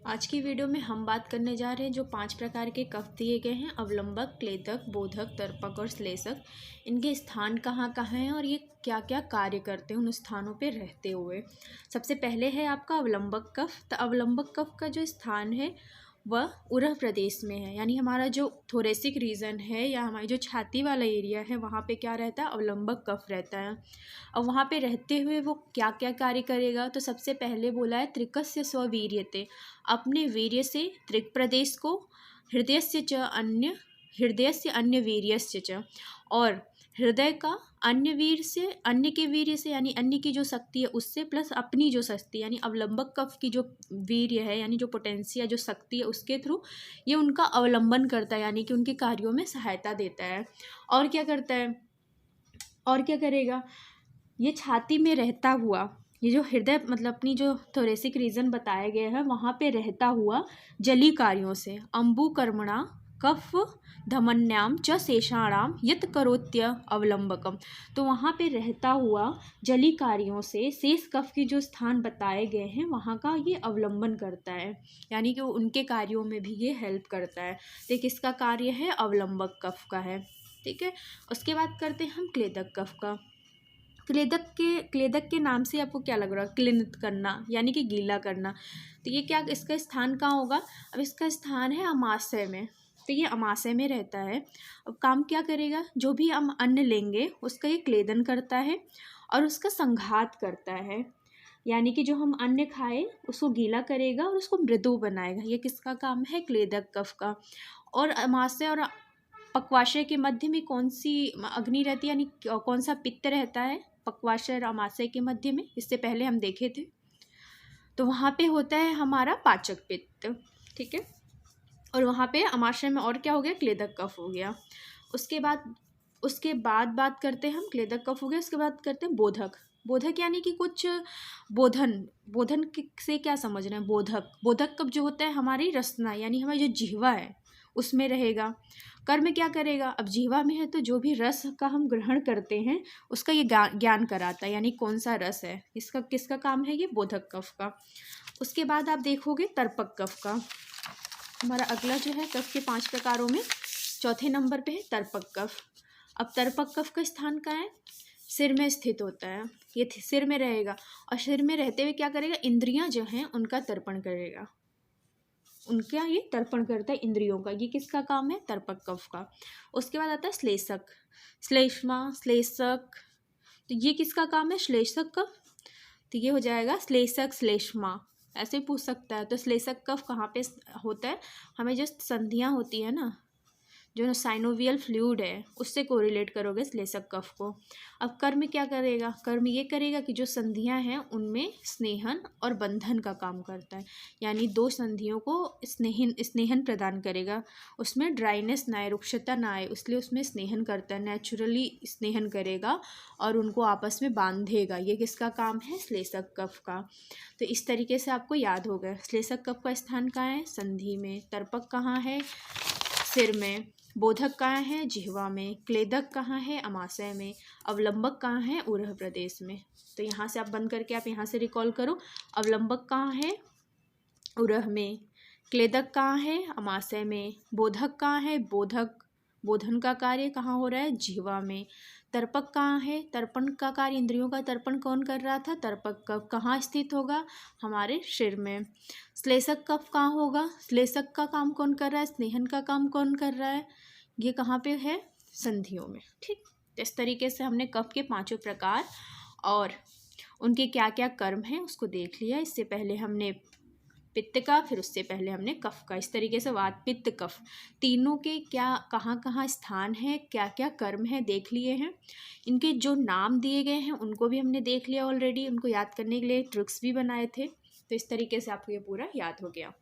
आज की वीडियो में हम बात करने जा रहे हैं जो 5 प्रकार के कफ दिए गए हैं, अवलंबक, क्लेदक, बोधक, तर्पक और श्लेषक। इनके स्थान कहाँ कहाँ हैं और ये क्या क्या कार्य करते हैं उन स्थानों पे रहते हुए। सबसे पहले है आपका अवलंबक कफ। तो अवलंबक कफ का जो स्थान है वह उरह प्रदेश में है, यानी हमारा जो थोरेसिक रीजन है या हमारी जो छाती वाला एरिया है वहाँ पे क्या रहता है, अवलंबक कफ रहता है। अब वहाँ पे रहते हुए वो क्या क्या कार्य करेगा, तो सबसे पहले बोला है त्रिकस्य स्ववीर्यते, अपने वीर्य से त्रिक प्रदेश को, हृदयस्य च अन्य, हृदयस्य अन्य वीर्यस्य च, और हृदय का अन्य वीर से, अन्य के वीर्य से यानी अन्य की जो शक्ति है उससे, प्लस अपनी जो शक्ति यानी अवलंबक कफ की जो वीर्य है यानी जो पोटेंशिया जो शक्ति है उसके थ्रू ये उनका अवलंबन करता है, यानी कि उनके कार्यों में सहायता देता है। और क्या करता है, और क्या करेगा, ये छाती में रहता हुआ, ये जो हृदय मतलब अपनी जो थोरेसिक रीजन बताया गया है वहाँ पे रहता हुआ जली कार्यों से, अम्बुकर्मणा कफ धमन्याम च शेषाणाम यत करोत्य अवलंबकम, तो वहाँ पे रहता हुआ जली कार्यों से शेष कफ के जो स्थान बताए गए हैं वहाँ का ये अवलंबन करता है, यानी कि उनके कार्यों में भी ये हेल्प करता है। तो किसका कार्य है, अवलंबक कफ का है। ठीक है, उसके बाद करते हैं हम क्लेदक कफ का। क्लेदक के नाम से आपको क्या लग रहा है, क्लिनित करना यानी कि गीला करना। तो ये क्या, इसका स्थान कहाँ होगा, अब इसका स्थान है अमाशय में, तो ये अमाशय में रहता है। अब काम क्या करेगा, जो भी हम अन्न लेंगे उसका ये क्लेदन करता है और उसका संघात करता है, यानी कि जो हम अन्न खाए उसको गीला करेगा और उसको मृदु बनाएगा। ये किसका काम है, क्लेदक कफ का। और अमाशय और पक्वाशय के मध्य में कौन सी अग्नि रहती है, यानी कौन सा पित्त रहता है पक्वाशय और अमाशय के मध्य में, इससे पहले हम देखे थे। तो वहाँ पे होता है हमारा पाचक पित्त। ठीक है, और वहाँ पे अमाशय में और क्या हो गया, क्लेदक कफ हो गया। उसके बाद बात करते हैं हम, क्लेदक कफ हो गया, उसके बाद करते हैं बोधक। बोधक यानी कि कुछ बोधन से क्या समझ रहे हैं, बोधक कफ जो होता है हमारी रसना यानी हमारी जो जिह्वा है उसमें रहेगा। कर्म क्या करेगा, अब जिह्वा में है तो जो भी रस का हम ग्रहण करते हैं उसका ये ज्ञान कराता है, यानी कौन सा रस है, इसका किसका काम है, ये बोधक कफ का। उसके बाद आप देखोगे तर्पक कफ का। हमारा अगला जो है कफ के 5 प्रकारों में चौथे नंबर पे है तर्पक कफ। अब तर्पक कफ का स्थान कहाँ है, सिर में स्थित होता है, ये सिर में रहेगा और सिर में रहते हुए क्या करेगा, इंद्रियां जो हैं उनका तर्पण करेगा, उनका ये तर्पण करता है इंद्रियों का। ये किसका काम है, तर्पक कफ का। उसके बाद आता है श्लेषक, श्लेष्मा, श्लेषक, तो ये किसका काम है, श्लेषक कफ। तो ये हो जाएगा श्लेषक श्लेष्मा, ऐसे पूछ सकता है। तो श्लेषक कफ कहाँ पे होता है, हमें जो संधियाँ होती है ना, जो साइनोवियल फ्लूइड है उससे कोरिलेट करोगे श्लेषक कफ को। अब कर्म क्या करेगा, कर्म ये करेगा कि जो संधियां हैं उनमें स्नेहन और बंधन का काम करता है, यानी 2 संधियों को स्नेहन प्रदान करेगा, उसमें ड्राइनेस ना आए, रुक्षता ना आए, इसलिए उसमें स्नेहन करता है, नेचुरली स्नेहन करेगा और उनको आपस में बांधेगा। ये किसका काम है, श्लेषक कफ का। तो इस तरीके से आपको याद होगा श्लेषक कफ का स्थान कहाँ है, संधि में, तर्पक कहाँ है, सिर में, बोधक कहाँ है, जिह्वा में, क्लेदक कहाँ है, अमाशय में, अवलंबक कहाँ है, उरह प्रदेश में। तो यहाँ से आप बंद करके आप यहाँ से रिकॉल करो, अवलंबक कहाँ है, उरह में, क्लेदक कहाँ है, अमाशय में, बोधक कहाँ है, बोधन का कार्य कहाँ हो रहा है, जिह्वा में, तर्पक कहाँ है, तर्पण का कार्य, इंद्रियों का तर्पण कौन कर रहा था, तर्पक कफ कहाँ स्थित होगा, हमारे सिर में। श्लेषक कफ कहाँ होगा, श्लेषक का काम कौन कर रहा है, स्नेहन का काम कौन कर रहा है, ये कहाँ पे है, संधियों में। ठीक, इस तरीके से हमने कफ के 5 प्रकार और उनके क्या क्या कर्म हैं उसको देख लिया। इससे पहले हमने पित्त का, फिर उससे पहले हमने कफ का। इस तरीके से वात पित्त कफ तीनों के क्या कहाँ कहाँ स्थान है, क्या क्या कर्म है देख लिए हैं। इनके जो नाम दिए गए हैं उनको भी हमने देख लिया ऑलरेडी, उनको याद करने के लिए ट्रिक्स भी बनाए थे। तो इस तरीके से आपको ये पूरा याद हो गया।